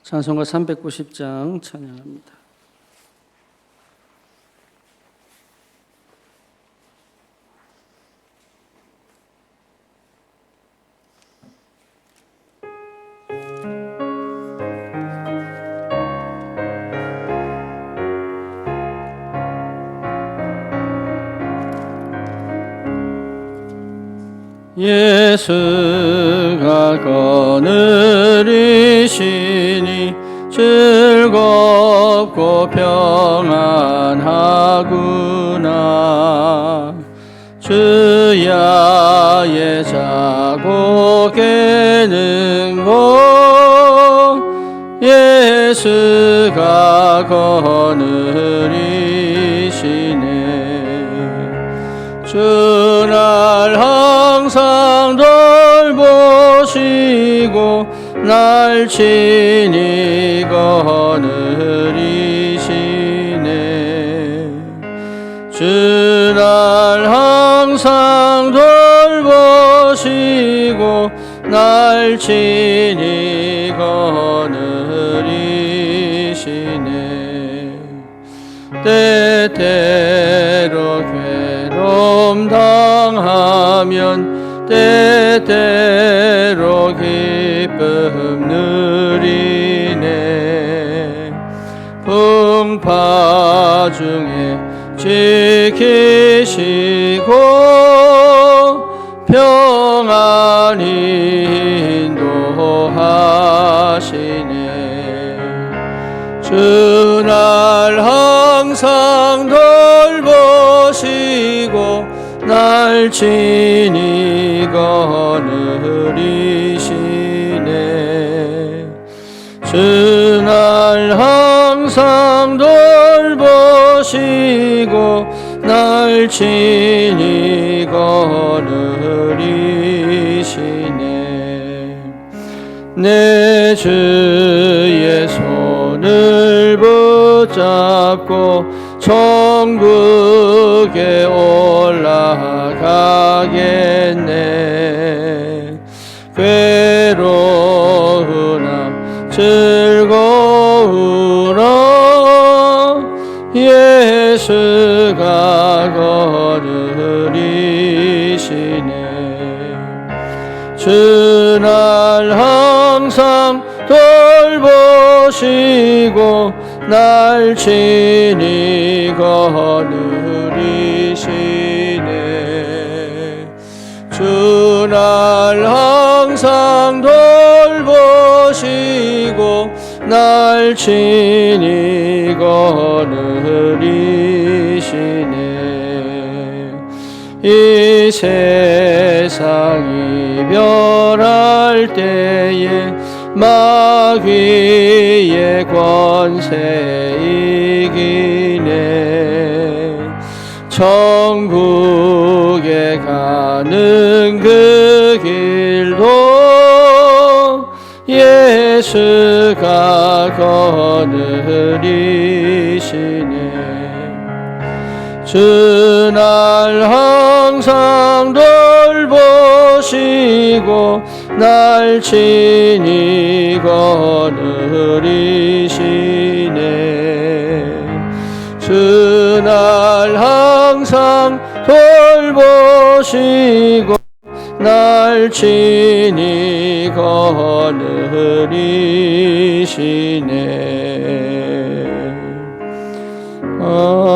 찬송가 390장 찬양합니다. 예수가 거느리시니 즐겁고 평안하구나. 주야의 자고 깨는 곳 예수가 거느리시네. 주날 항상 돌보시고 날 친히 거느리시네. 주날 항상 돌보시고 날 친히 거느리시네. 때때로 괴로움 당하면 때때로 기쁨 누리네. 풍파 중에 지키시고 평안히 인도하시네. 주날 항상 돌보시고 날 친히 거느리시네. 주날 항상 돌보시고 날 친히 거느리시네. 내 주의 손을 붙잡고 천국에 올라가겠네. 괴로우나 즐거우나 예수가 거느리시네. 주날 항상 돌보시고 날 친히 거느리시네. 주날 항상 돌보시고 날 친히 거느리시네. 이 세상 이별할 때에 마귀의 권세 이기네. 천국에 가는 그 길도 예수가 거느리시네. 주날 항상 돌보시고 날 친히 거느리시네. 주날 항상 돌보시고 날 친히 거느리시네. 아멘.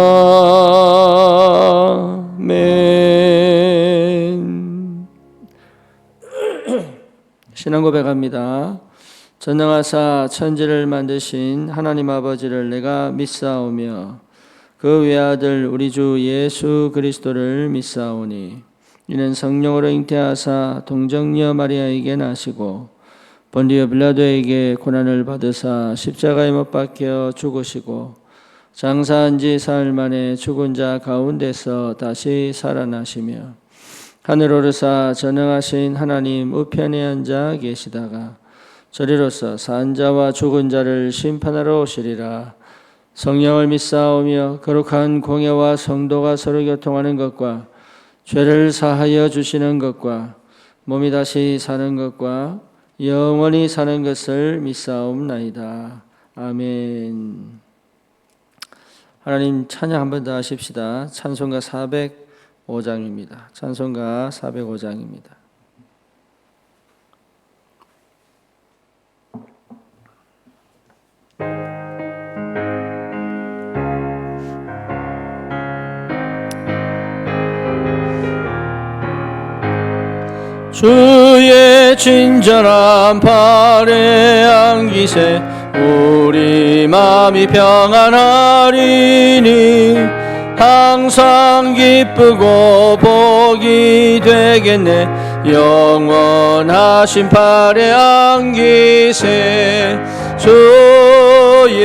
신앙 고백합니다. 전능하사 천지를 만드신 하나님 아버지를 내가 믿사오며 그 외아들 우리 주 예수 그리스도를 믿사오니 이는 성령으로 잉태하사 동정녀 마리아에게 나시고 본디오 빌라도에게 고난을 받으사 십자가에 못 박혀 죽으시고 장사한 지 사흘 만에 죽은 자 가운데서 다시 살아나시며 하늘 오르사 전능하신 하나님 우편에 앉아 계시다가 저리로서 산 자와 죽은 자를 심판하러 오시리라. 성령을 믿사오며 거룩한 공예와 성도가 서로 교통하는 것과 죄를 사하여 주시는 것과 몸이 다시 사는 것과 영원히 사는 것을 믿사옵나이다. 아멘. 하나님 찬양 한 번 더 하십시다. 찬송가 405장입니다. 찬송가 405장입니다. 주의 친절한 팔에 안기세 우리 마음이 평안하리니 항상 기쁘고 복이 되겠네. 영원하신 팔에 안기세 주의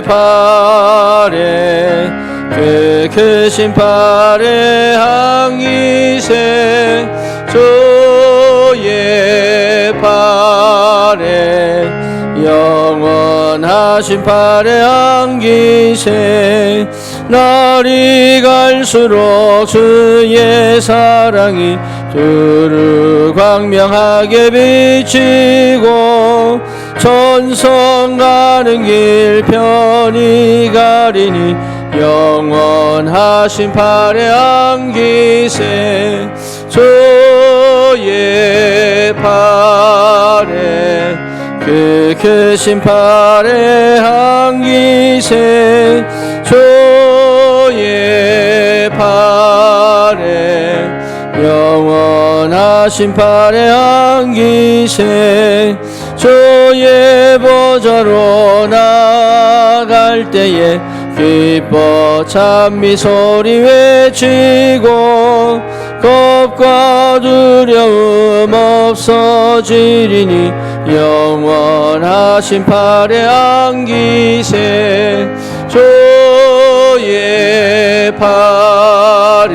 팔에 그 크신 팔에 안기세 주의 팔에 영원하신 팔에 안기세 날이 갈수록 주의 사랑이 두루 광명하게 비치고 천성 가는 길 편히 가리니 영원하신 팔에 안기세 주의 팔에 그 크신 팔에 안기세 주의 팔에 영원하신 팔에 안기세 주의 보좌로 나갈 때에 기뻐 찬미 소리 외치고 겁과 두려움 없어지리니 영원하신 팔에 안기세 주의 팔에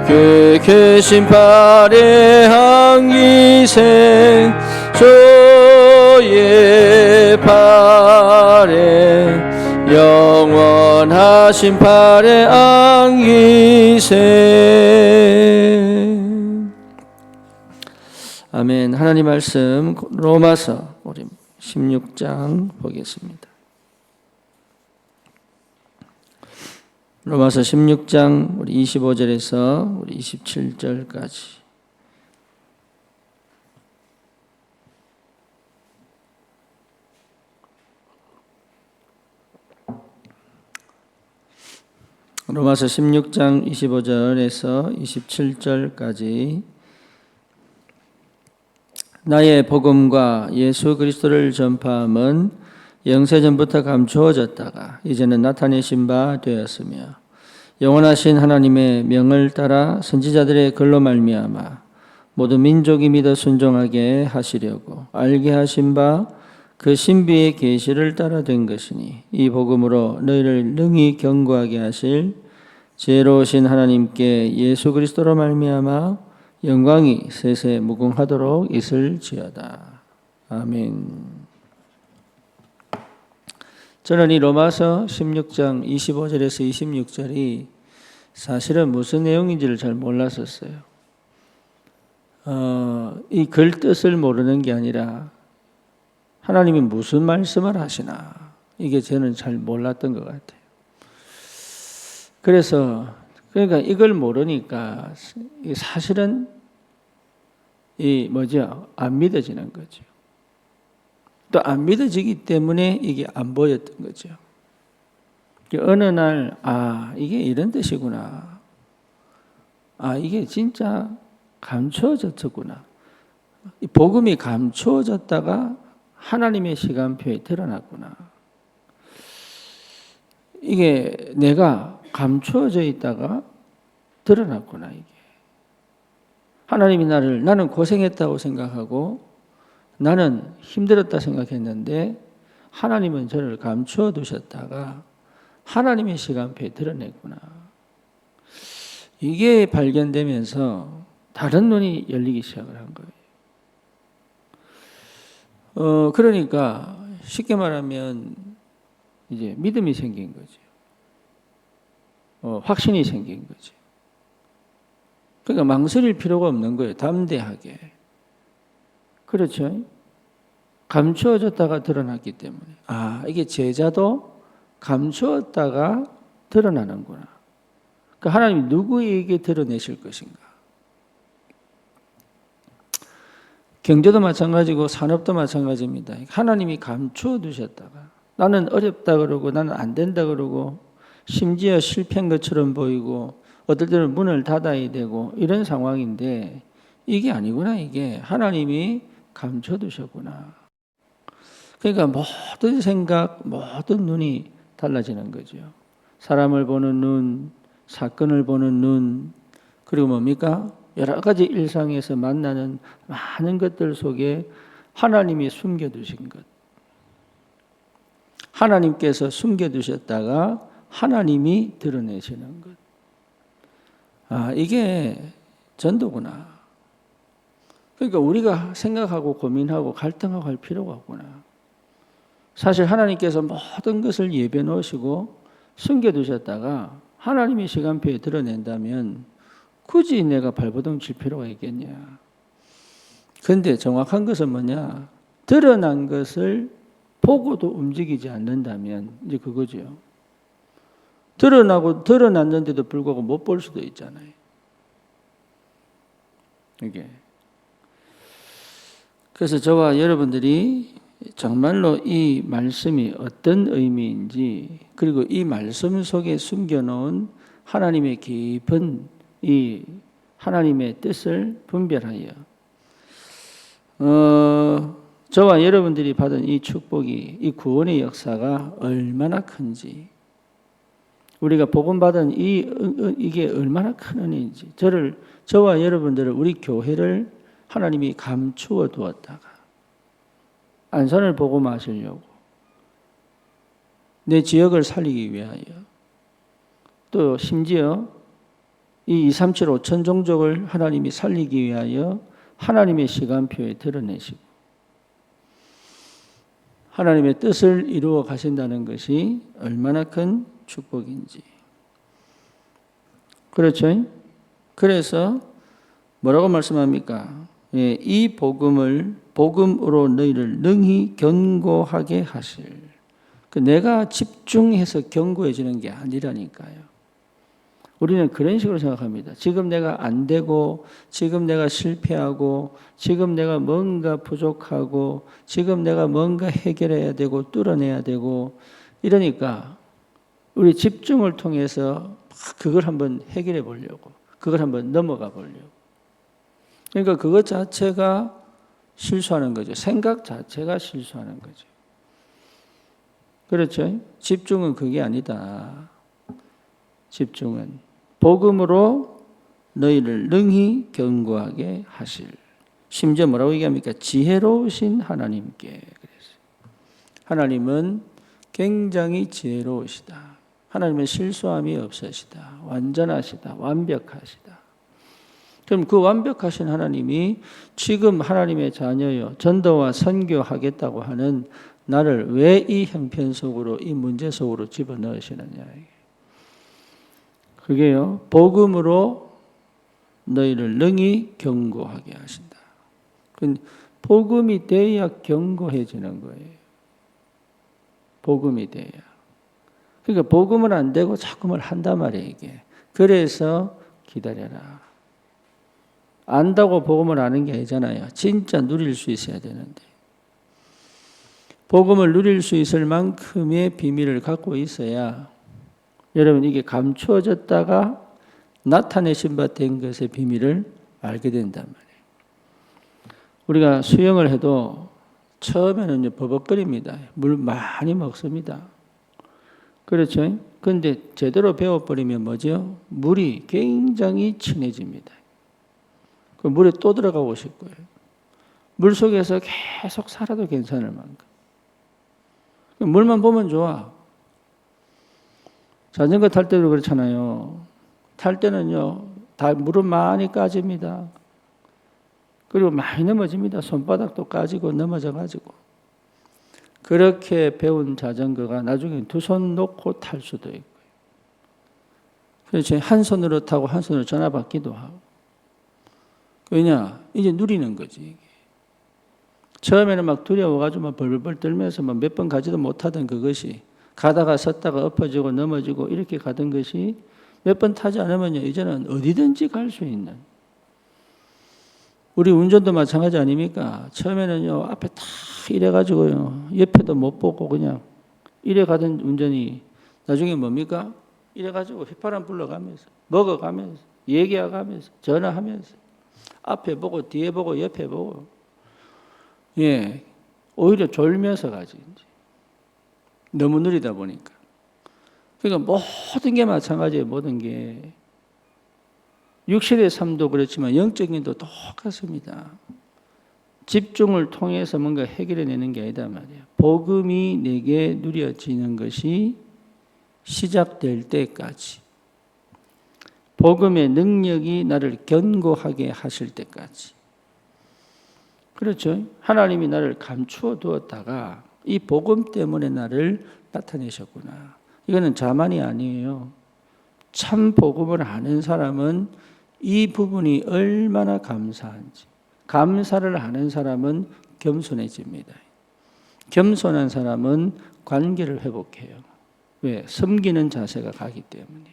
그 크신 팔에 안기세 주의 팔에 영원하신 팔에 안기세. 아멘. 하나님 말씀 로마서 우리 16장 보겠습니다. 로마서 16장 우리 25절에서 우리 27절까지. 로마서 16장 25절에서 27절까지. 나의 복음과 예수 그리스도를 전파함은 영세전부터 감추어졌다가 이제는 나타내신 바 되었으며 영원하신 하나님의 명을 따라 선지자들의 글로 말미암아 모든 민족이 믿어 순종하게 하시려고 알게 하신 바 그 신비의 계시를 따라 된 것이니 이 복음으로 너희를 능히 견고하게 하실 지혜로우신 하나님께 예수 그리스도로 말미암아 영광이 세세 무궁하도록 있을지어다. 아멘. 저는 이 로마서 16장 25절에서 26절이 사실은 무슨 내용인지를 잘 몰랐었어요. 이 글 뜻을 모르는 게 아니라 하나님이 무슨 말씀을 하시나 이게 저는 잘 몰랐던 것 같아요. 그러니까 이걸 모르니까 사실은 안 믿어지는 거죠. 또 안 믿어지기 때문에 이게 안 보였던 거죠. 어느 날 이게 이런 뜻이구나. 이게 진짜 감추어졌구나. 이 복음이 감추어졌다가 하나님의 시간표에 드러났구나. 이게 내가 감추어져 있다가 드러났구나. 이게 하나님이 나는 고생했다고 생각하고 나는 힘들었다 생각했는데 하나님은 저를 감추어 두셨다가 하나님의 시간표에 드러냈구나. 이게 발견되면서 다른 눈이 열리기 시작을 한 거예요. 그러니까 쉽게 말하면 이제 믿음이 생긴 거죠. 확신이 생긴 거죠. 그러니까 망설일 필요가 없는 거예요. 담대하게. 그렇죠. 감추어졌다가 드러났기 때문에. 이게 제자도 감추었다가 드러나는구나. 그러니까 하나님이 누구에게 드러내실 것인가. 경제도 마찬가지고 산업도 마찬가지입니다. 하나님이 감추어 두셨다가 나는 어렵다 그러고 나는 안 된다 그러고 심지어 실패한 것처럼 보이고 어떨 때는 문을 닫아야 되고 이런 상황인데 이게 아니구나. 이게 하나님이 감춰 두셨구나. 그러니까 모든 생각, 모든 눈이 달라지는 거죠. 사람을 보는 눈, 사건을 보는 눈, 그리고 뭡니까? 여러 가지 일상에서 만나는 많은 것들 속에 하나님이 숨겨두신 것. 하나님께서 숨겨두셨다가 하나님이 드러내시는 것. 이게 전도구나. 그러니까 우리가 생각하고 고민하고 갈등하고 할 필요가 없구나. 사실 하나님께서 모든 것을 예배 놓으시고 숨겨두셨다가 하나님의 시간표에 드러낸다면 굳이 내가 발버둥 칠 필요가 있겠냐. 그런데 정확한 것은 뭐냐. 드러난 것을 보고도 움직이지 않는다면 이제 그거죠. 드러났는데도 불구하고 못 볼 수도 있잖아요. 이게. 그래서 저와 여러분들이 정말로 이 말씀이 어떤 의미인지 그리고 이 말씀 속에 숨겨놓은 하나님의 깊은 이 하나님의 뜻을 분별하여 저와 여러분들이 받은 이 축복이 이 구원의 역사가 얼마나 큰지 우리가 복음받은 이게 얼마나 큰 은혜인지 저와 여러분들을 우리 교회를 하나님이 감추어 두었다가 안산을 복음하시려고 내 지역을 살리기 위하여 또 심지어 이 237 5천 종족을 하나님이 살리기 위하여 하나님의 시간표에 드러내시고 하나님의 뜻을 이루어 가신다는 것이 얼마나 큰 축복인지. 그렇죠? 그래서 뭐라고 말씀합니까? 이 복음으로 너희를 능히 견고하게 하실. 내가 집중해서 견고해지는 게 아니라니까요. 우리는 그런 식으로 생각합니다. 지금 내가 안 되고, 지금 내가 실패하고, 지금 내가 뭔가 부족하고, 지금 내가 뭔가 해결해야 되고, 뚫어내야 되고, 이러니까 우리 집중을 통해서 그걸 한번 해결해 보려고, 그걸 한번 넘어가 보려고. 그러니까 그것 자체가 실수하는 거죠. 생각 자체가 실수하는 거죠. 그렇죠? 집중은 그게 아니다. 집중은 복음으로 너희를 능히 견고하게 하실. 심지어 뭐라고 얘기합니까? 지혜로우신 하나님께 그랬어요. 하나님은 굉장히 지혜로우시다. 하나님은 실수함이 없으시다. 완전하시다. 완벽하시다. 그럼 그 완벽하신 하나님이 지금 하나님의 자녀여 전도와 선교하겠다고 하는 나를 왜 이 형편 속으로 이 문제 속으로 집어넣으시느냐. 그게요. 복음으로 너희를 능히 견고하게 하신다. 복음이 돼야 견고해지는 거예요. 복음이 돼야. 그러니까 복음은 안 되고 자꾸만 한단 말이에요. 이게. 그래서 기다려라. 안다고 복음을 아는 게 아니잖아요. 진짜 누릴 수 있어야 되는데. 복음을 누릴 수 있을 만큼의 비밀을 갖고 있어야 여러분 이게 감추어졌다가 나타내신 바 된 것의 비밀을 알게 된단 말이에요. 우리가 수영을 해도 처음에는 버벅거립니다. 물 많이 먹습니다. 그렇죠? 그런데 제대로 배워버리면 뭐죠? 물이 굉장히 친해집니다. 그 물에 또 들어가고 싶고요. 물 속에서 계속 살아도 괜찮을 만큼. 물만 보면 좋아. 자전거 탈 때도 그렇잖아요. 탈 때는요, 다 물은 많이 까집니다. 그리고 많이 넘어집니다. 손바닥도 까지고 넘어져가지고. 그렇게 배운 자전거가 나중에 두 손 놓고 탈 수도 있고요. 그래서 한 손으로 타고 한 손으로 전화 받기도 하고. 왜냐? 이제 누리는 거지. 처음에는 막 두려워가지고 막 벌벌 떨면서 막 몇 번 가지도 못하던 그것이 가다가 섰다가 엎어지고 넘어지고 이렇게 가던 것이 몇 번 타지 않으면요, 이제는 어디든지 갈 수 있는. 우리 운전도 마찬가지 아닙니까? 처음에는요, 앞에 다 이래가지고요, 옆에도 못 보고 그냥 이래 가던 운전이 나중에 뭡니까? 이래가지고 휘파람 불러가면서, 먹어가면서, 얘기하면서, 전화하면서, 앞에 보고, 뒤에 보고, 옆에 보고, 예, 오히려 졸면서 가지, 이제. 너무 느리다 보니까. 그러니까 모든 게 마찬가지예요, 모든 게. 육신의 삶도 그렇지만 영적인 도 똑같습니다. 집중을 통해서 뭔가 해결해내는 게 아니다 말이에요. 복음이 내게 누려지는 것이 시작될 때까지, 복음의 능력이 나를 견고하게 하실 때까지. 그렇죠. 하나님이 나를 감추어 두었다가 이 복음 때문에 나를 나타내셨구나. 이거는 자만이 아니에요. 참 복음을 아는 사람은 이 부분이 얼마나 감사한지, 감사를 하는 사람은 겸손해집니다. 겸손한 사람은 관계를 회복해요. 왜? 섬기는 자세가 가기 때문에.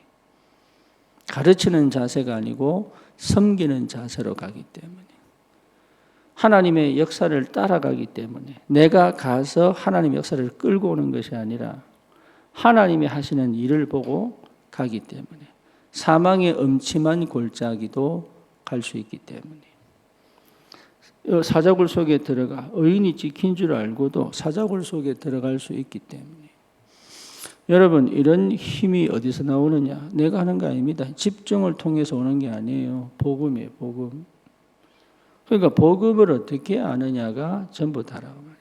가르치는 자세가 아니고 섬기는 자세로 가기 때문에. 하나님의 역사를 따라가기 때문에. 내가 가서 하나님의 역사를 끌고 오는 것이 아니라 하나님이 하시는 일을 보고 가기 때문에. 사망의 음침한 골짜기도 갈 수 있기 때문에. 사자굴 속에 들어가 의인이 지킨 줄 알고도 사자굴 속에 들어갈 수 있기 때문에. 여러분, 이런 힘이 어디서 나오느냐? 내가 하는 거 아닙니다. 집중을 통해서 오는 게 아니에요. 복음이에요, 복음. 그러니까 복음을 어떻게 아느냐가 전부 다라고 말해요.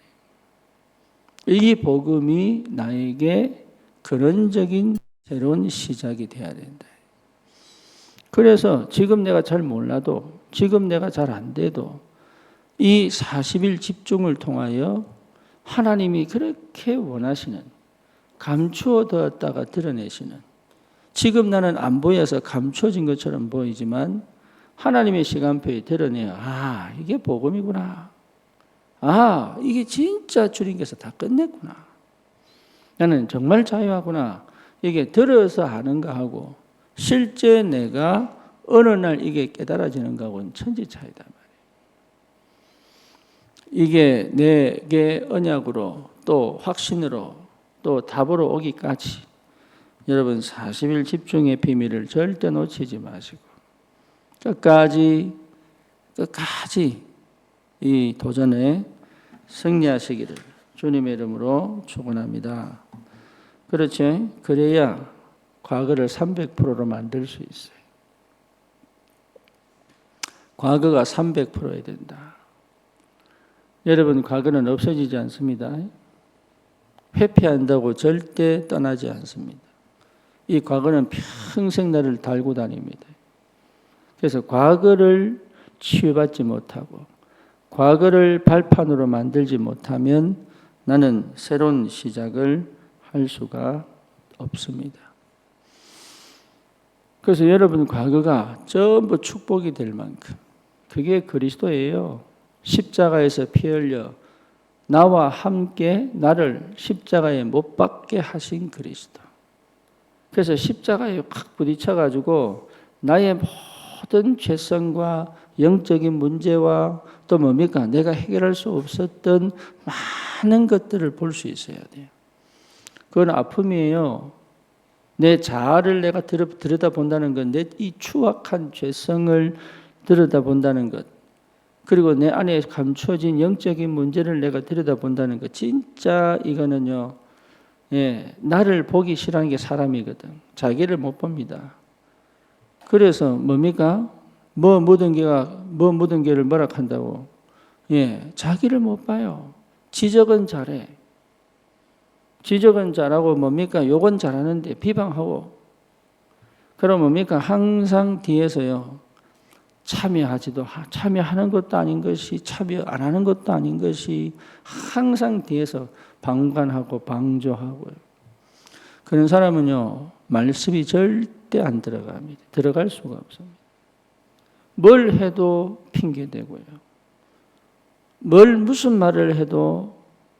이 복음이 나에게 근원적인 새로운 시작이 돼야 된다. 그래서 지금 내가 잘 몰라도, 지금 내가 잘 안 돼도 이 40일 집중을 통하여 하나님이 그렇게 원하시는, 감추어 두었다가 드러내시는, 지금 나는 안 보여서 감추어진 것처럼 보이지만 하나님의 시간표에 드러내요. 아, 이게 복음이구나. 아, 이게 진짜 주님께서 다 끝냈구나. 나는 정말 자유하구나. 이게 들어서 하는가 하고 실제 내가 어느 날 이게 깨달아지는 거하고는 천지 차이다 말이에요. 이게 내게 언약으로 또 확신으로 또 답으로 오기까지 여러분 40일 집중의 비밀을 절대 놓치지 마시고 끝까지 이 도전에 승리하시기를 주님의 이름으로 축원합니다. 그렇죠? 그래야 과거를 300%로 만들 수 있어요. 과거가 300%여야 된다. 여러분, 과거는 없어지지 않습니다. 회피한다고 절대 떠나지 않습니다. 이 과거는 평생 나를 달고 다닙니다. 그래서 과거를 치유받지 못하고 과거를 발판으로 만들지 못하면 나는 새로운 시작을 할 수가 없습니다. 그래서 여러분 과거가 전부 축복이 될 만큼 그게 그리스도예요. 십자가에서 피 흘려 나와 함께 나를 십자가에 못 박게 하신 그리스도. 그래서 십자가에 확 부딪혀가지고 나의 모든 죄성과 영적인 문제와 또 뭡니까? 내가 해결할 수 없었던 많은 것들을 볼 수 있어야 돼요. 그건 아픔이에요. 내 자아를 내가 들여다본다는 것, 내 이 추악한 죄성을 들여다본다는 것, 그리고 내 안에 감추어진 영적인 문제를 내가 들여다본다는 것, 진짜 이거는요, 예, 나를 보기 싫어하는 게 사람이거든. 자기를 못 봅니다. 그래서 뭡니까? 뭐 묻은 개를 뭐라 한다고? 예, 자기를 못 봐요. 지적은 잘해. 지적은 잘하고 뭡니까? 욕은 잘하는데 비방하고. 그럼 뭡니까? 항상 뒤에서요. 참여하는 것도 아닌 것이 참여 안 하는 것도 아닌 것이 항상 뒤에서 방관하고 방조하고요. 그런 사람은요. 말씀이 절대 안 들어갑니다. 들어갈 수가 없습니다. 뭘 해도 핑계대고요. 무슨 말을 해도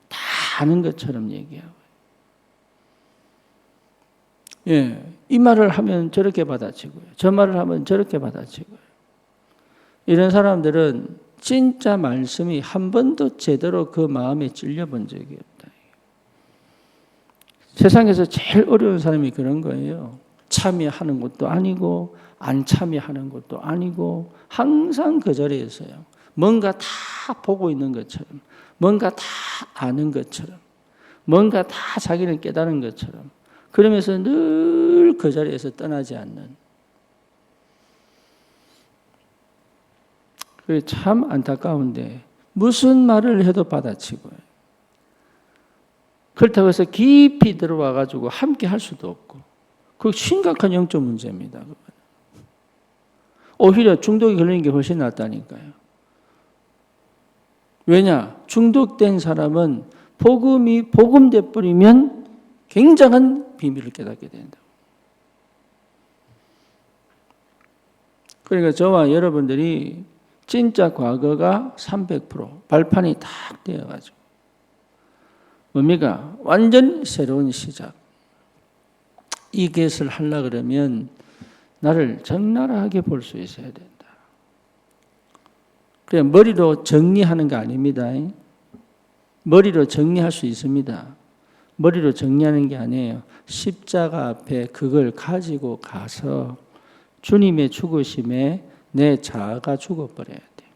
다 아는 것처럼 얘기하고, 이 말을 하면 저렇게 받아치고요. 저 말을 하면 저렇게 받아치고요. 이런 사람들은 진짜 말씀이 한 번도 제대로 그 마음에 찔려본 적이 없다. 세상에서 제일 어려운 사람이 그런 거예요. 참여하는 것도 아니고 안 참여하는 것도 아니고 항상 그 자리에 있어요. 뭔가 다 보고 있는 것처럼, 뭔가 다 아는 것처럼, 뭔가 다 자기는 깨달은 것처럼, 그러면서 늘 그 자리에서 떠나지 않는, 그게 참 안타까운데 무슨 말을 해도 받아치고요. 그렇다고 해서 깊이 들어와 가지고 함께 할 수도 없고, 그 심각한 영적 문제입니다. 오히려 중독이 걸리는 게 훨씬 낫다니까요. 왜냐? 중독된 사람은 복음이 복음돼 버리면 굉장한 비밀을 깨닫게 된다. 그러니까 저와 여러분들이 진짜 과거가 300% 발판이 딱 되어가지고 뭡니까? 완전 새로운 시작. 이 것을 하려고 그러면 나를 적나라하게 볼 수 있어야 된다. 그냥 머리로 정리하는 거 아닙니다. 머리로 정리할 수 있습니다. 머리로 정리하는 게 아니에요. 십자가 앞에 그걸 가지고 가서 주님의 죽으심에 내 자아가 죽어버려야 돼요.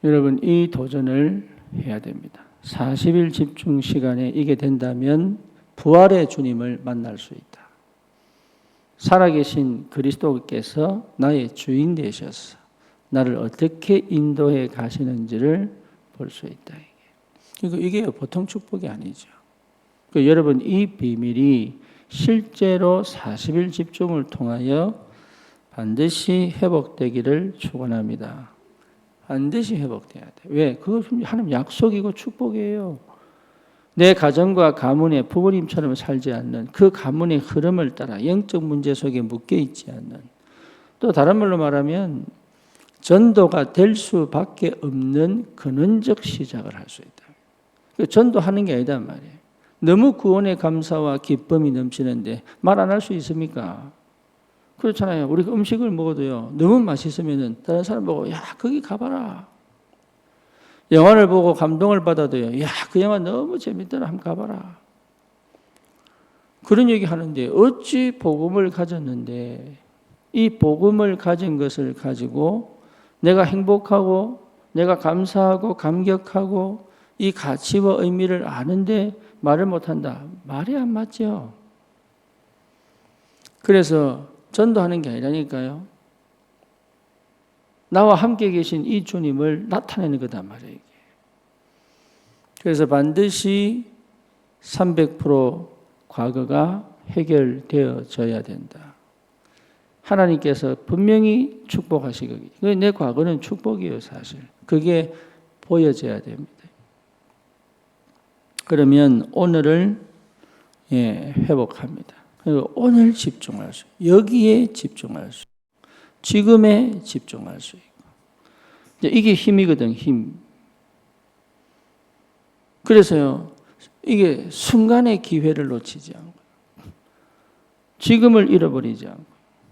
여러분, 이 도전을 해야 됩니다. 40일 집중 시간에 이게 된다면 부활의 주님을 만날 수 있다. 살아계신 그리스도께서 나의 주인 되셔서 나를 어떻게 인도해 가시는지를 볼 수 있다. 이게 보통 축복이 아니죠. 여러분, 이 비밀이 실제로 40일 집중을 통하여 반드시 회복되기를 축원합니다. 반드시 회복돼야 돼. 왜? 그것은 하나님 약속이고 축복이에요. 내 가정과 가문의 부모님처럼 살지 않는, 그 가문의 흐름을 따라 영적 문제 속에 묶여 있지 않는, 또 다른 말로 말하면 전도가 될 수밖에 없는 근원적 시작을 할 수 있다. 전도하는 게 아니단 말이에요. 너무 구원의 감사와 기쁨이 넘치는데 말 안 할 수 있습니까? 그렇잖아요. 우리가 음식을 먹어도요, 너무 맛있으면 다른 사람 보고, 야, 거기 가봐라. 영화를 보고 감동을 받아도요, 야, 그 영화 너무 재밌더라. 한번 가봐라. 그런 얘기 하는데 어찌 복음을 가졌는데 이 복음을 가진 것을 가지고 내가 행복하고 내가 감사하고 감격하고 이 가치와 의미를 아는데 말을 못한다. 말이 안 맞죠. 그래서 전도하는 게 아니라니까요. 나와 함께 계신 이 주님을 나타내는 거단 말이에요. 그래서 반드시 300% 과거가 해결되어져야 된다. 하나님께서 분명히 축복하시거든요. 내 과거는 축복이에요, 사실. 그게 보여져야 됩니다. 그러면 오늘을 회복합니다. 그리고 오늘 집중할 수, 여기에 집중할 수, 지금에 집중할 수 있고. 이게 힘이거든, 힘. 그래서요, 이게 순간의 기회를 놓치지 않고, 지금을 잃어버리지 않고,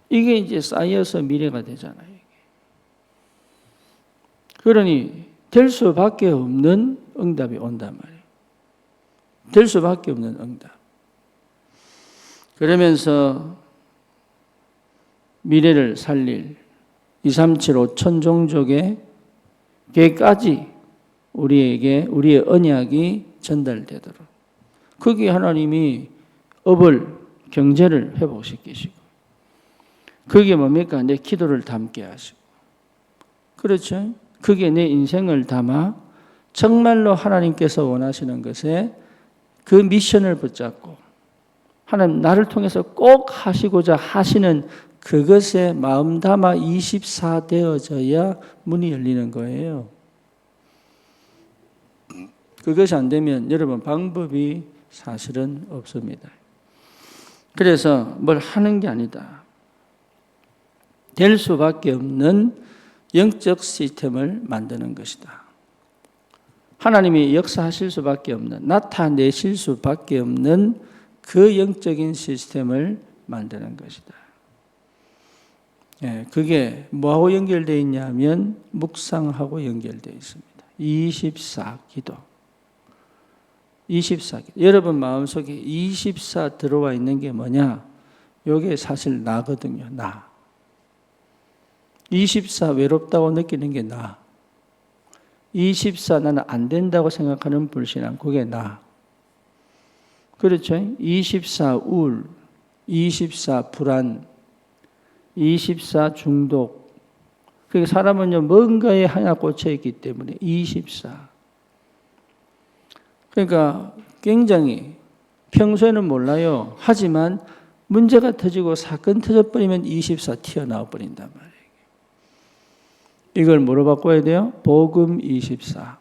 이게 이제 쌓여서 미래가 되잖아요. 그러니 될 수밖에 없는 응답이 온단 말이에요. 될 수밖에 없는 응답. 그러면서 미래를 살릴 237 5천종족의 계까지 우리에게 우리의 언약이 전달되도록 거기에 하나님이 업을 경제를 회복시키시고 그게 뭡니까? 내 기도를 담게 하시고 그렇죠? 그게 내 인생을 담아 정말로 하나님께서 원하시는 것에 그 미션을 붙잡고 하나님 나를 통해서 꼭 하시고자 하시는 그것에 마음 담아 24 되어져야 문이 열리는 거예요. 그것이 안 되면 여러분 방법이 사실은 없습니다. 그래서 뭘 하는 게 아니다. 될 수밖에 없는 영적 시스템을 만드는 것이다. 하나님이 역사하실 수밖에 없는, 나타내실 수밖에 없는 그 영적인 시스템을 만드는 것이다. 그게 뭐하고 연결되어 있냐면 묵상하고 연결되어 있습니다. 24기도. 24기도. 여러분 마음속에 24 들어와 있는 게 뭐냐? 이게 사실 나거든요. 나. 24 외롭다고 느끼는 게 나. 24 나는 안 된다고 생각하는 불신앙, 그게 나. 그렇죠? 24 우울, 24 불안, 24 중독. 그러니까 사람은요, 뭔가에 하나 꽂혀있기 때문에 24. 그러니까 굉장히 평소에는 몰라요. 하지만 문제가 터지고 사건 터져버리면 24 튀어나와 버린단 말이에요. 이걸 뭐로 바꿔야 돼요? 복음 24.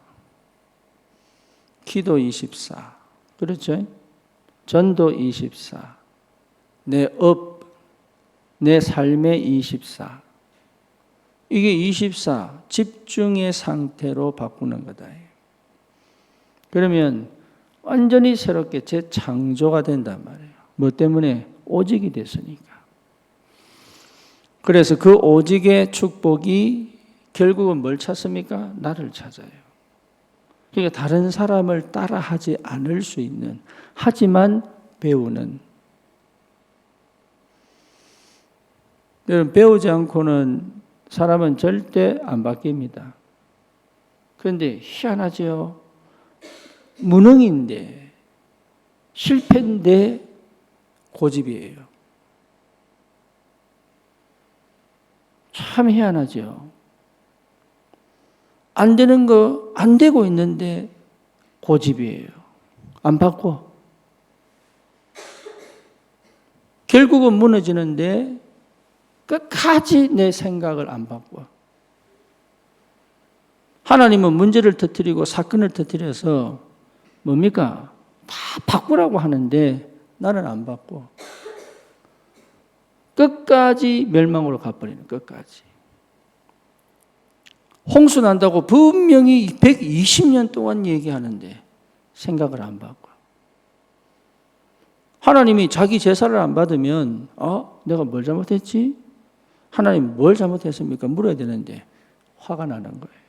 기도 24. 그렇죠? 전도 24. 내 업, 내 삶의 24. 이게 24 집중의 상태로 바꾸는 거다. 그러면 완전히 새롭게 재창조가 된단 말이에요. 뭐 때문에? 오직이 됐으니까. 그래서 그 오직의 축복이 결국은 뭘 찾습니까? 나를 찾아요. 그러니까 다른 사람을 따라하지 않을 수 있는, 하지만 배우는. 여러분, 배우지 않고는 사람은 절대 안 바뀝니다. 그런데 희한하죠. 무능인데, 실패인데 고집이에요. 참 희한하죠. 안 되는 거 안 되고 있는데 고집이에요. 안 바꿔. 결국은 무너지는데 끝까지 내 생각을 안 바꿔. 하나님은 문제를 터뜨리고 사건을 터뜨려서 뭡니까? 다 바꾸라고 하는데 나는 안 바꿔. 끝까지 멸망으로 가버리는, 끝까지. 홍수 난다고 분명히 120년 동안 얘기하는데 생각을 안 바꿔. 하나님이 자기 제사를 안 받으면 내가 뭘 잘못했지? 하나님 뭘 잘못했습니까? 물어야 되는데 화가 나는 거예요.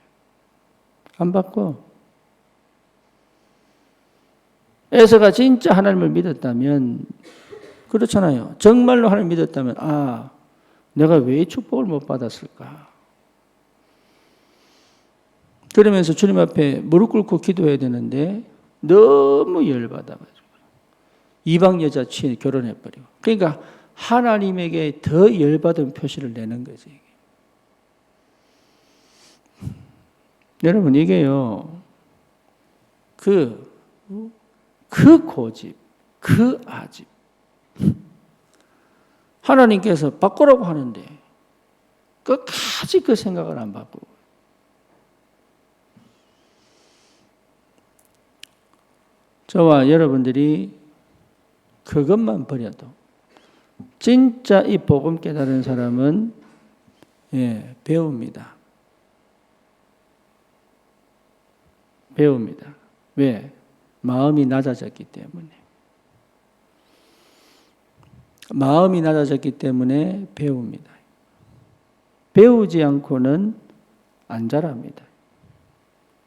안 바꿔. 에서가 진짜 하나님을 믿었다면, 그렇잖아요. 정말로 하나님을 믿었다면 내가 왜 이 축복을 못 받았을까? 그러면서 주님 앞에 무릎 꿇고 기도해야 되는데 너무 열받아가지고 이방 여자 취해 결혼해버리고. 그러니까 하나님에게 더 열받은 표시를 내는 거지. 여러분, 이게요, 그 고집, 그 아집. 하나님께서 바꾸라고 하는데 끝까지 그 생각을 안 바꾸고. 저와 여러분들이 그것만 버려도 진짜 이 복음 깨달은 사람은 배웁니다. 배웁니다. 왜? 마음이 낮아졌기 때문에. 마음이 낮아졌기 때문에 배웁니다. 배우지 않고는 안 자랍니다.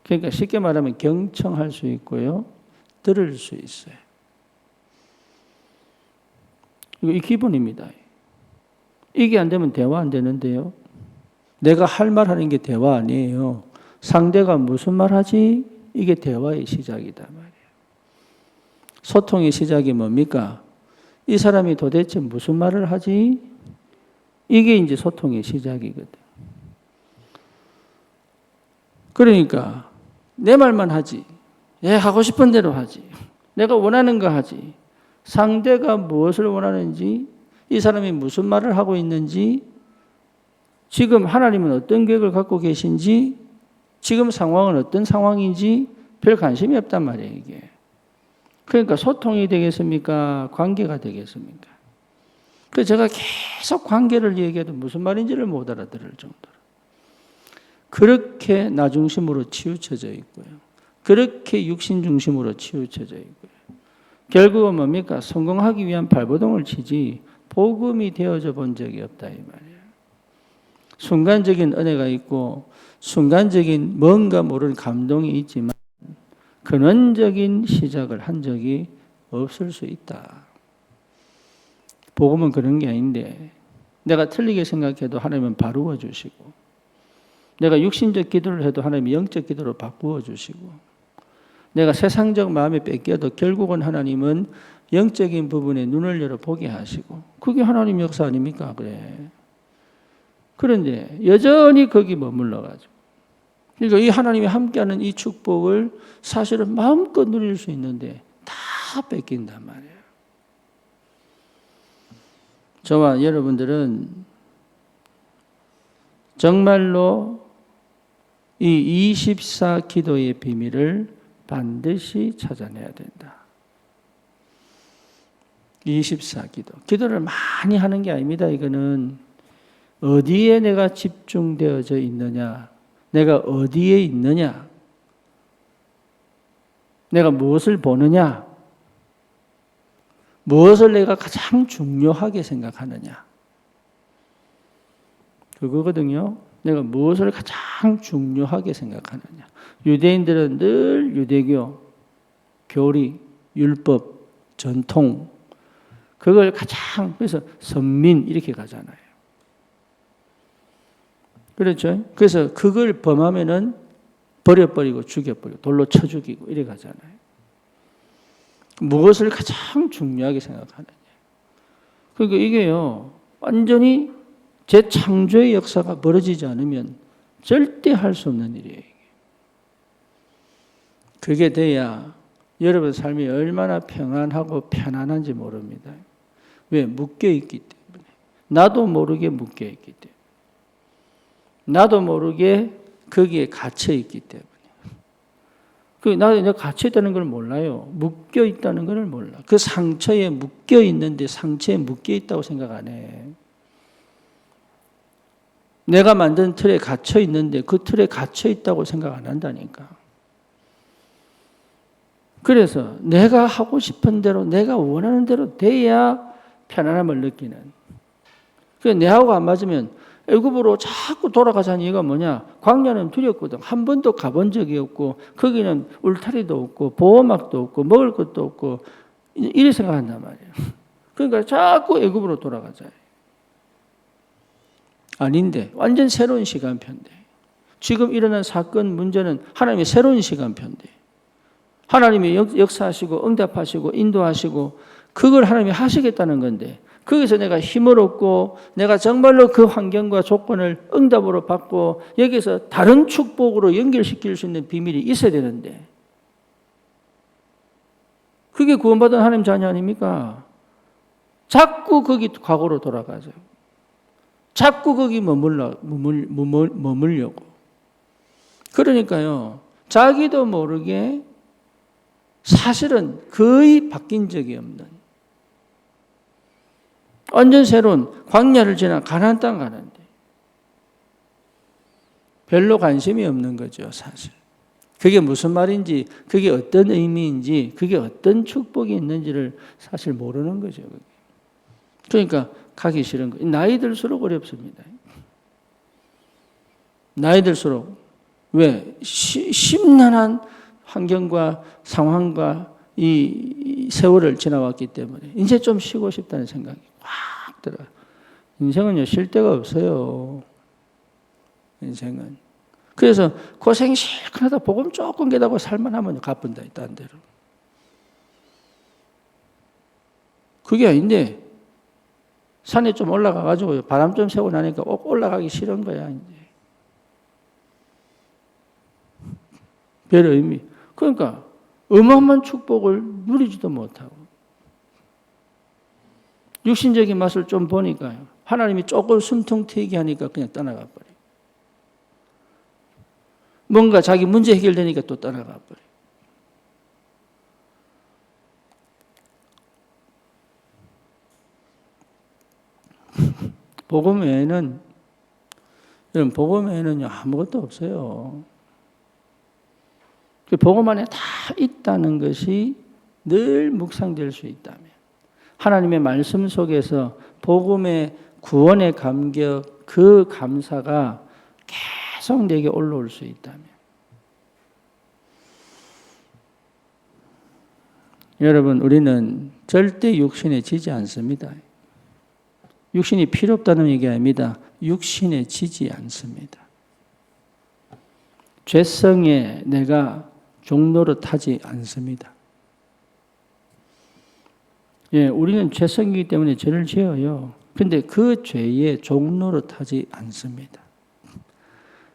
그러니까 쉽게 말하면 경청할 수 있고요, 들을 수 있어요. 이 기본입니다. 이게 안 되면 대화 안 되는데요. 내가 할 말 하는 게 대화 아니에요. 상대가 무슨 말 하지? 이게 대화의 시작이다 말이에요. 소통의 시작이 뭡니까? 이 사람이 도대체 무슨 말을 하지? 이게 이제 소통의 시작이거든. 그러니까 내 말만 하지. 하고 싶은 대로 하지. 내가 원하는 거 하지. 상대가 무엇을 원하는지, 이 사람이 무슨 말을 하고 있는지, 지금 하나님은 어떤 계획을 갖고 계신지, 지금 상황은 어떤 상황인지 별 관심이 없단 말이에요, 이게. 그러니까 소통이 되겠습니까? 관계가 되겠습니까? 그래서 제가 계속 관계를 얘기해도 무슨 말인지를 못 알아들을 정도로. 그렇게 나 중심으로 치우쳐져 있고요. 그렇게 육신 중심으로 치우쳐져 있고요. 결국은 뭡니까? 성공하기 위한 발버둥을 치지 복음이 되어져 본 적이 없다 이 말이에요. 순간적인 은혜가 있고 순간적인 뭔가 모르는 감동이 있지만 근원적인 시작을 한 적이 없을 수 있다. 복음은 그런 게 아닌데 내가 틀리게 생각해도 하나님은 바루어 주시고 내가 육신적 기도를 해도 하나님이 영적 기도로 바꾸어 주시고 내가 세상적 마음에 뺏겨도 결국은 하나님은 영적인 부분에 눈을 열어 보게 하시고 그게 하나님 역사 아닙니까? 그래. 그런데 여전히 거기 머물러가지고 그러니까 이 하나님이 함께하는 이 축복을 사실은 마음껏 누릴 수 있는데 다 뺏긴단 말이에요. 저와 여러분들은 정말로 이 24 기도의 비밀을 반드시 찾아내야 된다. 24 기도. 기도를 많이 하는 게 아닙니다. 이거는 어디에 내가 집중되어져 있느냐, 내가 어디에 있느냐, 내가 무엇을 보느냐, 무엇을 내가 가장 중요하게 생각하느냐. 그거거든요. 내가 무엇을 가장 중요하게 생각하느냐. 유대인들은 늘 유대교, 교리, 율법, 전통, 그걸 가장, 그래서 선민, 이렇게 가잖아요. 그렇죠? 그래서 그걸 범하면은 버려버리고 죽여버리고 돌로 쳐 죽이고 이래 가잖아요. 무엇을 가장 중요하게 생각하느냐. 그러니까 이게요, 완전히 재창조의 역사가 벌어지지 않으면 절대 할 수 없는 일이에요. 그게 돼야 여러분 삶이 얼마나 평안하고 편안한지 모릅니다. 왜? 묶여있기 때문에. 나도 모르게 묶여있기 때문에. 나도 모르게 거기에 갇혀있기 때문에. 나도 갇혀있다는 걸 몰라요. 묶여있다는 걸 몰라. 그 상처에 묶여있는데 상처에 묶여있다고 생각 안 해. 내가 만든 틀에 갇혀있는데 그 틀에 갇혀있다고 생각 안 한다니까. 그래서 내가 하고 싶은 대로 내가 원하는 대로 돼야 편안함을 느끼는. 그래서 내하고 안 맞으면 애굽으로 자꾸 돌아가자는 이유가 뭐냐. 광야는 두렵거든. 한 번도 가본 적이 없고 거기는 울타리도 없고 보호막도 없고 먹을 것도 없고 이래 생각한단 말이에요. 그러니까 자꾸 애굽으로 돌아가자. 아닌데 완전 새로운 시간표인데 지금 일어난 사건 문제는 하나님의 새로운 시간표인데 하나님이 역사하시고 응답하시고 인도하시고 그걸 하나님이 하시겠다는 건데 거기서 내가 힘을 얻고 내가 정말로 그 환경과 조건을 응답으로 받고 여기서 다른 축복으로 연결시킬 수 있는 비밀이 있어야 되는데 그게 구원받은 하나님 자녀 아닙니까? 자꾸 거기 과거로 돌아가죠. 자꾸 거기 머물려고. 그러니까요, 자기도 모르게 사실은 거의 바뀐 적이 없는 완전 새로운 광야를 지나 가나안 땅 가는데 별로 관심이 없는 거죠, 사실. 그게 무슨 말인지, 그게 어떤 의미인지, 그게 어떤 축복이 있는지를 사실 모르는 거죠. 그러니까 가기 싫은 거예요. 나이 들수록 어렵습니다. 나이 들수록. 왜? 심란한 환경과 상황과 이 세월을 지나왔기 때문에 이제 좀 쉬고 싶다는 생각이 확 들어요. 인생은요, 쉴 데가 없어요. 인생은. 그래서 고생이 실컷하다 복음 조금 깨닫고 살만하면 가뿐다, 딴 데로. 그게 아닌데 산에 좀 올라가가지고 바람 좀 쐬고 나니까 올라가기 싫은 거야, 이제. 별 의미. 그러니까 어마어마한 축복을 누리지도 못하고 육신적인 맛을 좀 보니까요. 하나님이 조금 숨통트이게 하니까 그냥 떠나가 버려. 뭔가 자기 문제 해결되니까 또 떠나가 버려. 복음 외에는 여러분, 복음에는요, 아무것도 없어요. 그 복음 안에 다 있다는 것이 늘 묵상될 수 있다면, 하나님의 말씀 속에서 복음의 구원의 감격, 그 감사가 계속 내게 올라올 수 있다면, 여러분, 우리는 절대 육신에 지지 않습니다. 육신이 필요 없다는 얘기 아닙니다. 육신에 지지 않습니다. 죄성에 내가 종노릇하지 않습니다. 예, 우리는 죄성이기 때문에 죄를 지어요. 근데 그 죄에 종노릇하지 않습니다.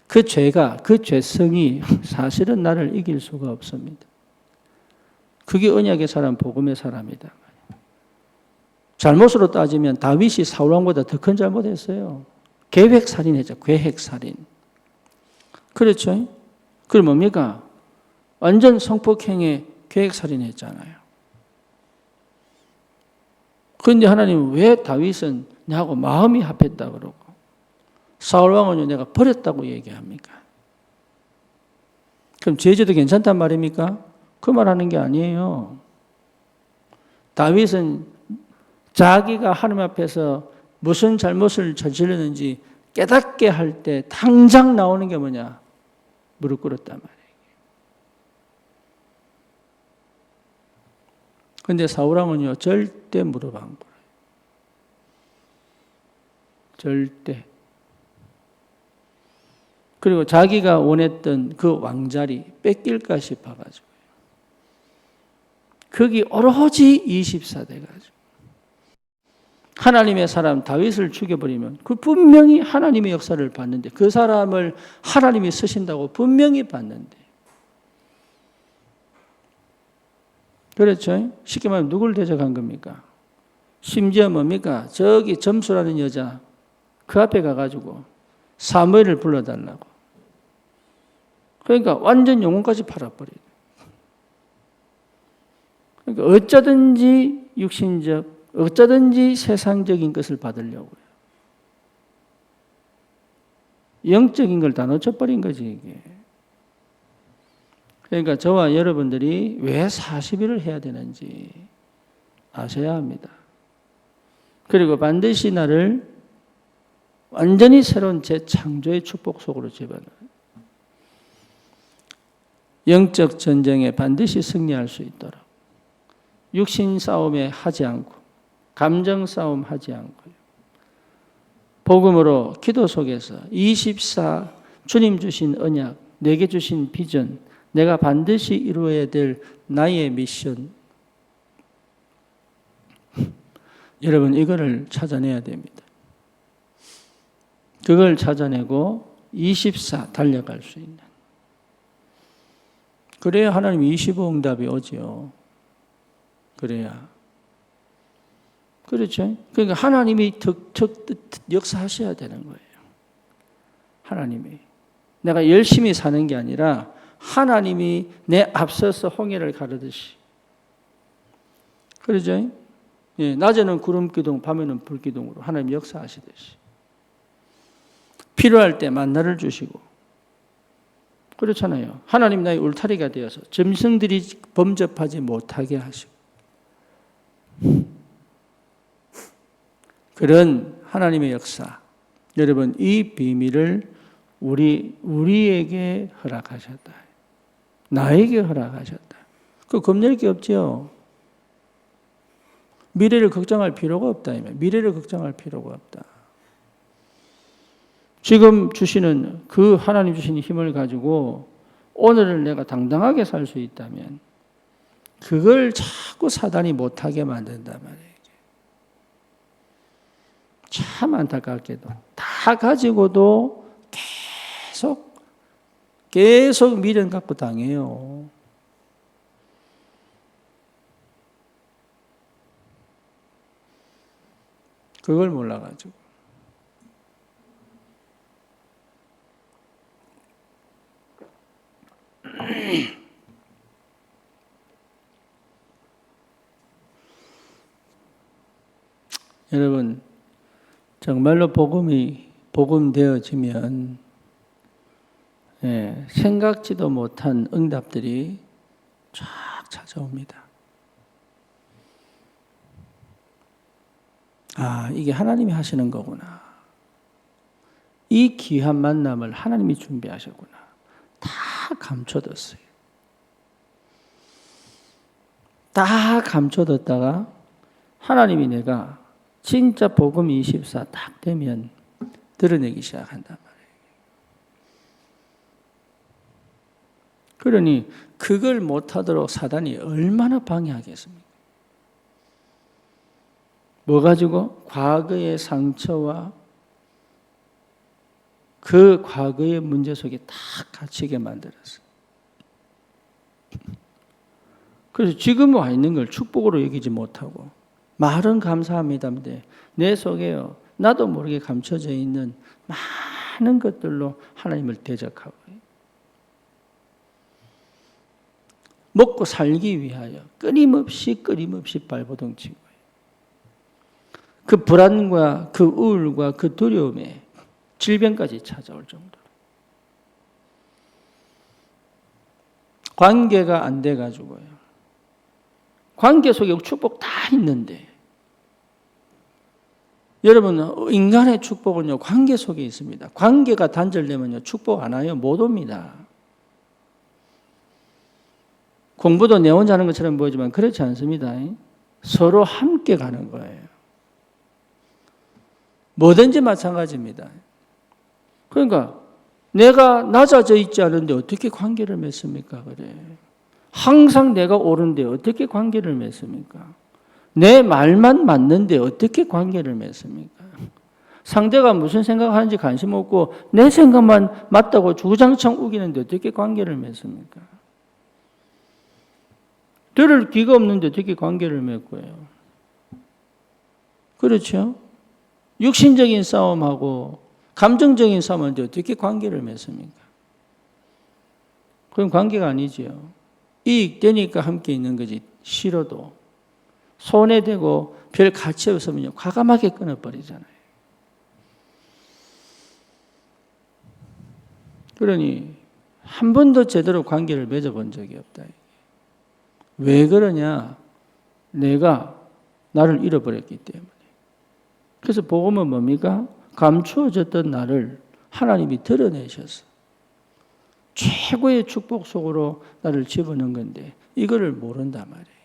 그 죄가, 그 죄성이 사실은 나를 이길 수가 없습니다. 그게 언약의 사람, 복음의 사람이다. 잘못으로 따지면 다윗이 사울왕보다 더 큰 잘못했어요. 계획살인했죠. 계획살인. 그렇죠? 그럼 뭡니까? 완전 성폭행에 계획살인했잖아요. 그런데 하나님은 왜 다윗은 나하고 마음이 합했다 그러고 사울왕은 내가 버렸다고 얘기합니까? 그럼 죄져도 괜찮단 말입니까? 그 말하는 게 아니에요. 다윗은 자기가 하나님 앞에서 무슨 잘못을 저질렀는지 깨닫게 할 때 당장 나오는 게 뭐냐? 무릎 꿇었단 말이에요. 그런데 사울왕은요, 절대 무릎 안 꿇어요. 절대. 그리고 자기가 원했던 그 왕자리 뺏길까 싶어가지고 거기 오로지 24대 가지고 하나님의 사람 다윗을 죽여버리면 그 분명히 하나님의 역사를 봤는데, 그 사람을 하나님이 쓰신다고 분명히 봤는데, 그렇죠? 쉽게 말하면 누굴 대적한 겁니까? 심지어 뭡니까? 저기 점수라는 여자 그 앞에 가가지고 사무엘을 불러달라고. 그러니까 완전 영혼까지 팔아버려요. 그러니까 어쩌든지 육신적, 어쩌든지 세상적인 것을 받으려고요. 영적인 걸 다 놓쳐버린 거지, 이게. 그러니까 저와 여러분들이 왜 40일을 해야 되는지 아셔야 합니다. 그리고 반드시 나를 완전히 새로운 재창조의 축복 속으로 집어넣어요. 영적 전쟁에 반드시 승리할 수 있도록 육신 싸움에 하지 않고 감정 싸움 하지 않고요. 복음으로 기도 속에서 24 주님 주신 언약, 내게 주신 비전, 내가 반드시 이루어야 될 나의 미션. 여러분, 이거를 찾아내야 됩니다. 그걸 찾아내고 24 달려갈 수 있는. 그래야 하나님 25 응답이 오죠. 그래야. 그렇죠? 그러니까 하나님이 역사하셔야 되는 거예요. 하나님이. 내가 열심히 사는 게 아니라 하나님이 내 앞서서 홍해를 가르듯이. 그러죠? 예, 낮에는 구름기둥, 밤에는 불기둥으로 하나님 역사하시듯이. 필요할 때 만나를 주시고. 그렇잖아요. 하나님 나의 울타리가 되어서 짐승들이 범접하지 못하게 하시고. 그런 하나님의 역사. 여러분, 이 비밀을 우리에게 허락하셨다. 나에게 허락하셨다. 그 겁낼 게 없죠. 미래를 걱정할 필요가 없다. 미래를 걱정할 필요가 없다. 지금 주시는 그 하나님 주시는 힘을 가지고 오늘을 내가 당당하게 살 수 있다면 그걸 자꾸 사단이 못하게 만든단 말이에요. 참 안타깝게도 다 가지고도 계속 미련 갖고 당해요. 그걸 몰라가지고. 복음이 복음되어지면 생각지도 못한 응답들이 쫙 찾아옵니다. 아, 이게 하나님이 하시는 거구나. 이 귀한 만남을 하나님이 준비하셨구나. 다 감춰뒀어요. 다 감춰뒀다가 하나님이 내가 진짜 복음 24 딱 되면 드러내기 시작한단 말이에요. 그러니 그걸 못하도록 사단이 얼마나 방해하겠습니까? 뭐 가지고? 과거의 상처와 그 과거의 문제 속에 딱 갇히게 만들었어요. 그래서 지금 와 있는 걸 축복으로 여기지 못하고 말은 감사합니다인데 내 속에요 나도 모르게 감춰져 있는 많은 것들로 하나님을 대적하고 먹고 살기 위하여 끊임없이 발버둥 치고 그 불안과 그 우울과 그 두려움에 질병까지 찾아올 정도로 관계가 안 돼가지고요. 관계 속에 축복 다 있는데 여러분 인간의 축복은요 관계 속에 있습니다. 관계가 단절되면요 축복 안 와요. 못 옵니다. 공부도 내 혼자 하는 것처럼 보이지만 그렇지 않습니다. 서로 함께 가는 거예요. 뭐든지 마찬가지입니다. 그러니까 내가 낮아져 있지 않은데 어떻게 관계를 맺습니까? 그래. 항상 내가 옳은데 어떻게 관계를 맺습니까? 내 말만 맞는데 어떻게 관계를 맺습니까? 상대가 무슨 생각하는지 관심 없고 내 생각만 맞다고 주구장창 우기는데 어떻게 관계를 맺습니까? 들을 귀가 없는데 어떻게 관계를 맺고요? 그렇죠? 육신적인 싸움하고 감정적인 싸움인데 어떻게 관계를 맺습니까? 그건 관계가 아니지요. 이익되니까 함께 있는 거지. 싫어도 손해되고 별 가치 없으면 과감하게 끊어버리잖아요. 그러니 한 번도 제대로 관계를 맺어본 적이 없다. 왜 그러냐? 내가 나를 잃어버렸기 때문에. 그래서 복음은 뭡니까? 감추어졌던 나를 하나님이 드러내셨어. 최고의 축복 속으로 나를 집어넣은 건데 이거를 모른단 말이에요.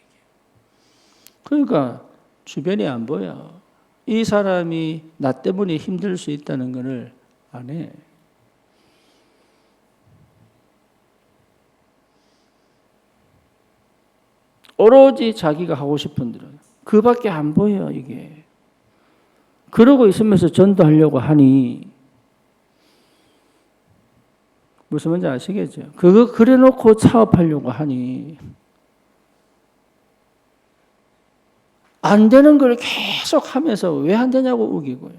그러니까 주변에 안 보여. 이 사람이 나 때문에 힘들 수 있다는 것을 안 해. 오로지 자기가 하고 싶은 대로. 그밖에 안 보여 이게. 그러고 있으면서 전도하려고 하니 무슨 말인지 아시겠죠? 그거 그래놓고 사업하려고 하니 안 되는 걸 계속 하면서 왜 안 되냐고 우기고요.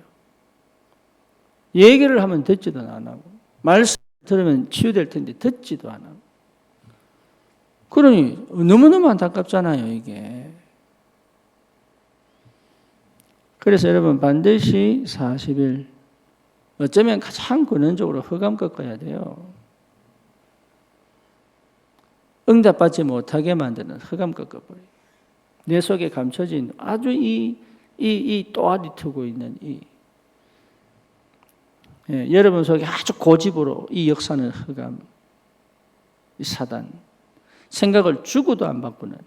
얘기를 하면 듣지도 안 하고 말씀 들으면 치유될 텐데 듣지도 안 하고 그러니 너무너무 안타깝잖아요 이게. 그래서 여러분 반드시 40일 어쩌면 가장 근원적으로 흑암 꺾어야 돼요. 응답받지 못하게 만드는 흑암 꺾어버려요. 내 속에 감춰진 아주 이 또아리 트고 있는 여러분 속에 아주 고집으로 이 역사는 흑암, 이 사단, 생각을 주고도 안 바꾸는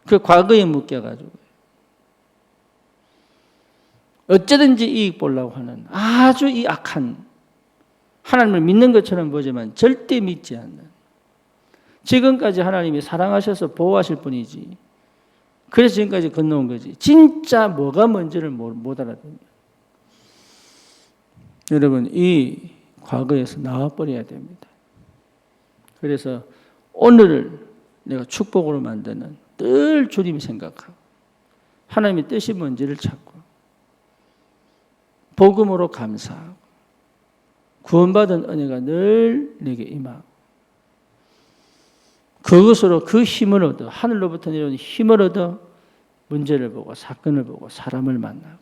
그 과거에 묶여가지고 어쩌든지 이익 보려고 하는 아주 이 악한 하나님을 믿는 것처럼 보지만 절대 믿지 않는 지금까지 하나님이 사랑하셔서 보호하실 뿐이지 그래서 지금까지 건너온 거지 진짜 뭐가 뭔지를 못 알아듣는 여러분 이 과거에서 나와버려야 됩니다. 그래서 오늘을 내가 축복으로 만드는 늘 주님이 생각하고 하나님의 뜻이 뭔지를 찾고 복음으로 감사하고 구원받은 은혜가 늘 내게 임하고 그것으로 그 힘을 얻어 하늘로부터 내려온 힘을 얻어 문제를 보고 사건을 보고 사람을 만나고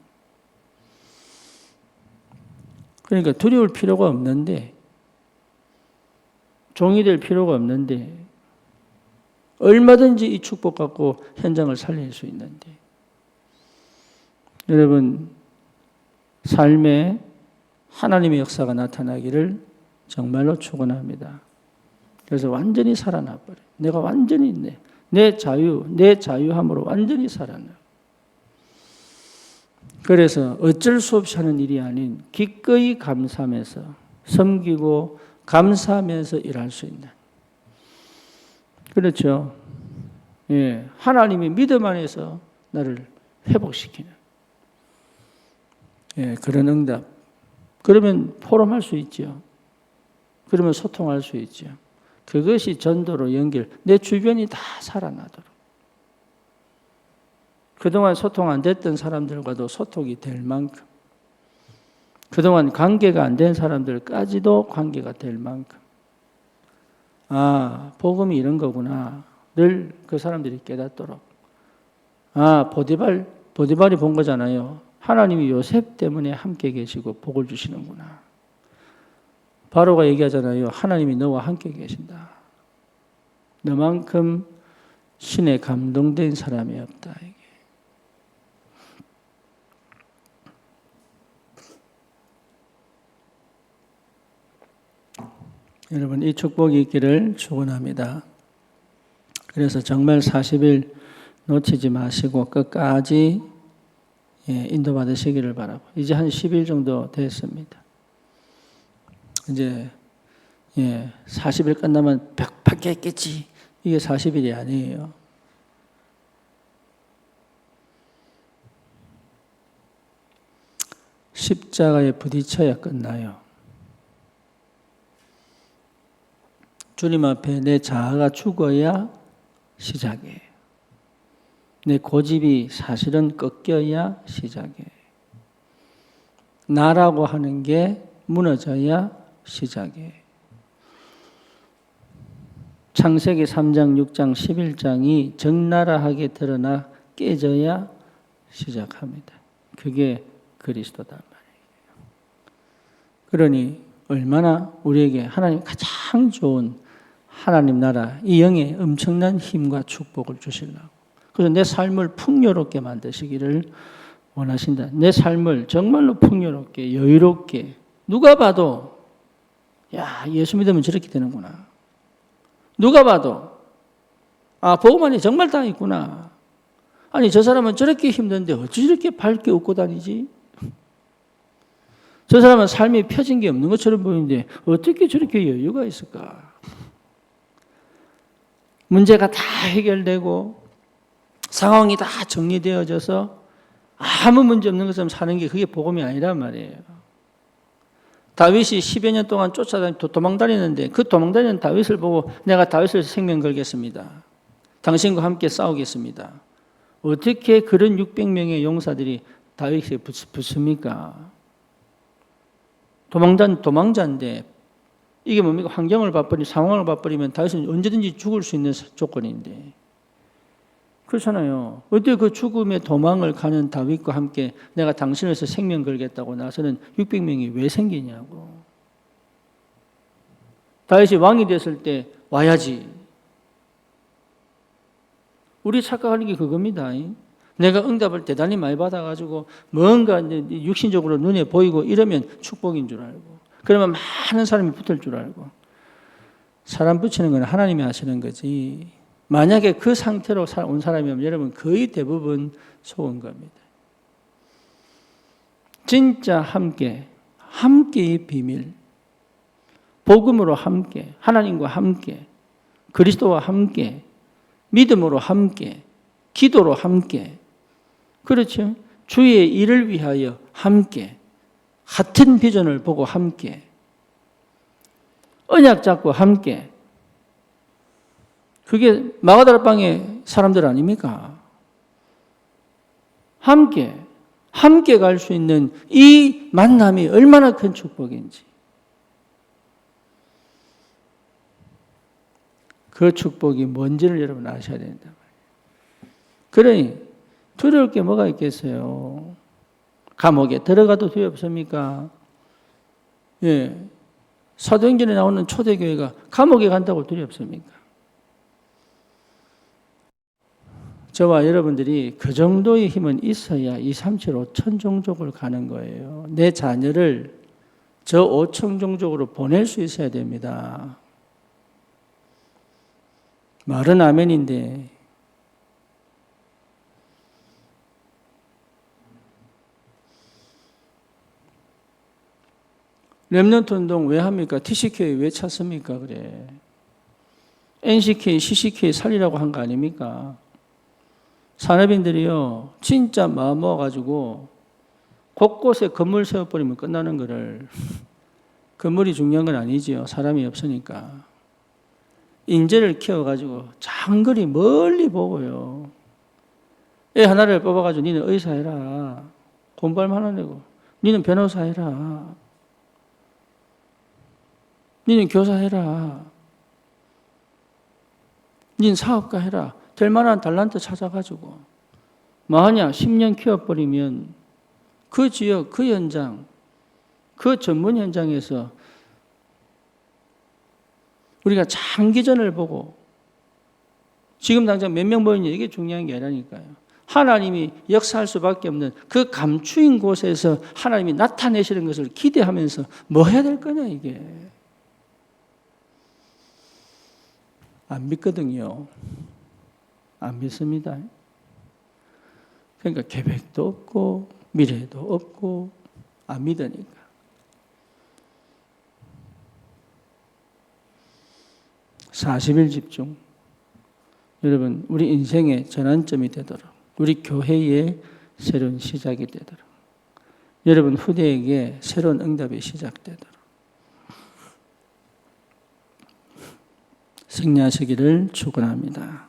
그러니까 두려울 필요가 없는데, 종이 될 필요가 없는데, 얼마든지 이 축복 갖고 현장을 살릴 수 있는데, 여러분, 삶에 하나님의 역사가 나타나기를 정말로 축원합니다. 그래서 완전히 살아나 버려요. 내가 완전히 내 자유함으로 완전히 살아나. 그래서 어쩔 수 없이 하는 일이 아닌 기꺼이 감사하면서 섬기고 감사하면서 일할 수 있는. 그렇죠. 예, 하나님이 믿음 안에서 나를 회복시키는 그런 응답. 그러면 포럼할 수 있죠. 그러면 소통할 수 있죠. 그것이 전도로 연결, 내 주변이 다 살아나도록. 그동안 소통 안 됐던 사람들과도 소통이 될 만큼, 그동안 관계가 안 된 사람들까지도 관계가 될 만큼, 아, 복음이 이런 거구나. 늘 그 사람들이 깨닫도록. 아, 보디발이 본 거잖아요. 하나님이 요셉 때문에 함께 계시고 복을 주시는구나. 바로가 얘기하잖아요. 하나님이 너와 함께 계신다. 너만큼 신에 감동된 사람이 없다. 이게. 여러분, 이 축복이 있기를 축원합니다. 그래서 정말 40일 놓치지 마시고 끝까지 인도받으시기를 바라고. 이제 한 10일 정도 됐습니다. 이제 40일 끝나면 100 받겠지. 이게 40일이 아니에요. 십자가에 부딪혀야 끝나요. 주님 앞에 내 자아가 죽어야 시작이에요. 내 고집이 사실은 꺾여야 시작이에요. 나라고 하는 게 무너져야 시작이에요. 창세기 3장, 6장, 11장이 적나라하게 드러나 깨져야 시작합니다. 그게 그리스도단 말이에요. 그러니 얼마나 우리에게 하나님 가장 좋은 하나님 나라, 이 영의 엄청난 힘과 축복을 주시려고. 그래서 내 삶을 풍요롭게 만드시기를 원하신다. 내 삶을 정말로 풍요롭게, 여유롭게. 누가 봐도, 야, 예수 믿으면 저렇게 되는구나. 누가 봐도, 아, 복음 안에 정말 다 있구나. 아니, 저 사람은 저렇게 힘든데 어찌 저렇게 밝게 웃고 다니지? 저 사람은 삶이 펴진 게 없는 것처럼 보이는데 어떻게 저렇게 여유가 있을까? 문제가 다 해결되고 상황이 다 정리되어져서 아무 문제 없는 것처럼 사는 게 그게 복음이 아니란 말이에요. 다윗이 10여 년 동안 쫓아다니고 도망다니는데 그 도망다니는 다윗을 보고 내가 다윗을 생명 걸겠습니다. 당신과 함께 싸우겠습니다. 어떻게 그런 600명의 용사들이 다윗에 붙습니까? 도망자인데 이게 뭡니까? 환경을 봐버리면, 상황을 봐버리면 다윗은 언제든지 죽을 수 있는 조건인데. 그렇잖아요. 어떻게 그 죽음의 도망을 가는 다윗과 함께 내가 당신을 위해서 생명 걸겠다고 나서는 600명이 왜 생기냐고. 다윗이 왕이 됐을 때 와야지. 우리 착각하는 게 그겁니다. 내가 응답을 대단히 많이 받아가지고 뭔가 육신적으로 눈에 보이고 이러면 축복인 줄 알고, 그러면 많은 사람이 붙을 줄 알고. 사람 붙이는 건 하나님이 하시는 거지. 만약에 그 상태로 온 사람이면 여러분 거의 대부분 속은 겁니다. 진짜 함께의 비밀, 복음으로 함께, 하나님과 함께, 그리스도와 함께, 믿음으로 함께, 기도로 함께, 그렇죠? 주의 일을 위하여 함께, 같은 비전을 보고 함께, 언약 잡고 함께. 그게 마가다라 방의 사람들 아닙니까? 함께 갈 수 있는 이 만남이 얼마나 큰 축복인지. 그 축복이 뭔지를 여러분 아셔야 된다. 그러니 두려울 게 뭐가 있겠어요? 감옥에 들어가도 두렵습니까? 사도행전에 나오는 초대교회가 감옥에 간다고 두렵습니까? 저와 여러분들이 그 정도의 힘은 있어야 2, 3, 7, 5천 종족을 가는 거예요. 내 자녀를 저 5천 종족으로 보낼 수 있어야 됩니다. 말은 아멘인데 렘넌트 운동 왜 합니까? TCK 왜 찾습니까? 그래. NCK, CCK 살리라고 한 거 아닙니까? 산업인들이요, 진짜 마음 먹어가지고 곳곳에 건물 세워버리면 끝나는 거를, 건물이 중요한 건 아니지요. 사람이 없으니까. 인재를 키워가지고 장거리 멀리 보고요. 애 하나를 뽑아가지고 니는 의사 해라. 공부할 만한 애고. 니는 변호사 해라. 니는 교사 해라. 니는 사업가 해라. 될 만한 달란트 찾아가지고 만약 10년 키워버리면 그 지역, 그 현장, 그 전문 현장에서 우리가 장기전을 보고 지금 당장 몇 명 모이냐 이게 중요한 게 아니라니까요. 하나님이 역사할 수밖에 없는 그 감추인 곳에서 하나님이 나타내시는 것을 기대하면서 뭐 해야 될 거냐 이게. 안 믿거든요. 안 믿습니다. 그러니까 계획도 없고 미래도 없고 안 믿으니까. (40일) 집중. 여러분 우리 인생의 전환점이 되도록, 우리 교회의 새로운 시작이 되도록, 여러분 후대에게 새로운 응답이 시작되도록 승리하시기를 축원합니다.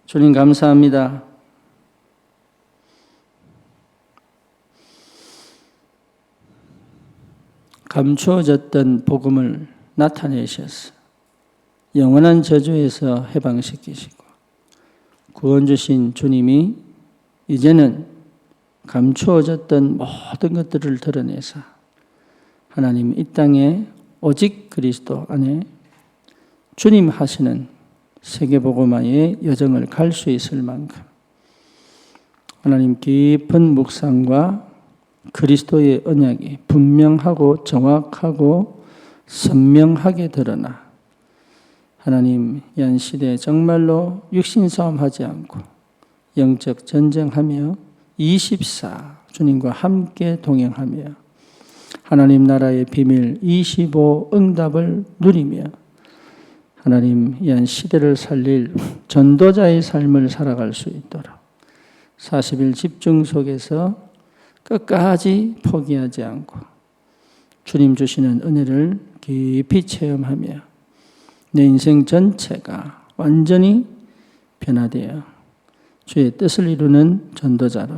주님 감사합니다. 감추어졌던 복음을 나타내셔서 영원한 저주에서 해방시키시고 구원 주신 주님이 이제는 감추어졌던 모든 것들을 드러내사 하나님 이 땅에 오직 그리스도 안에 주님 하시는 세계복음화의 여정을 갈 수 있을 만큼 하나님 깊은 묵상과 그리스도의 언약이 분명하고 정확하고 선명하게 드러나 하나님 현 시대에 정말로 육신싸움하지 않고 영적 전쟁하며 24 주님과 함께 동행하며 하나님 나라의 비밀 25 응답을 누리며 하나님 현 시대를 살릴 전도자의 삶을 살아갈 수 있도록 40일 집중 속에서 끝까지 포기하지 않고 주님 주시는 은혜를 깊이 체험하며 내 인생 전체가 완전히 변화되어 주의 뜻을 이루는 전도자로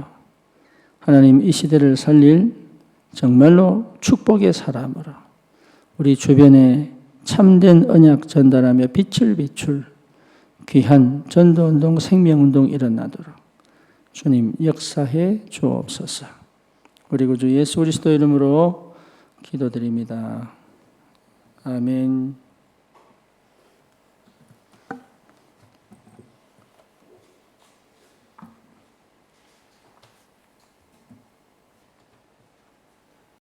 하나님 이 시대를 살릴 정말로 축복의 사람으로 우리 주변에 참된 언약 전달하며 빛을 비출 귀한 전도운동, 생명운동 일어나도록 주님 역사해 주옵소서. 우리 구주 예수 그리스도 이름으로 기도드립니다. 아멘.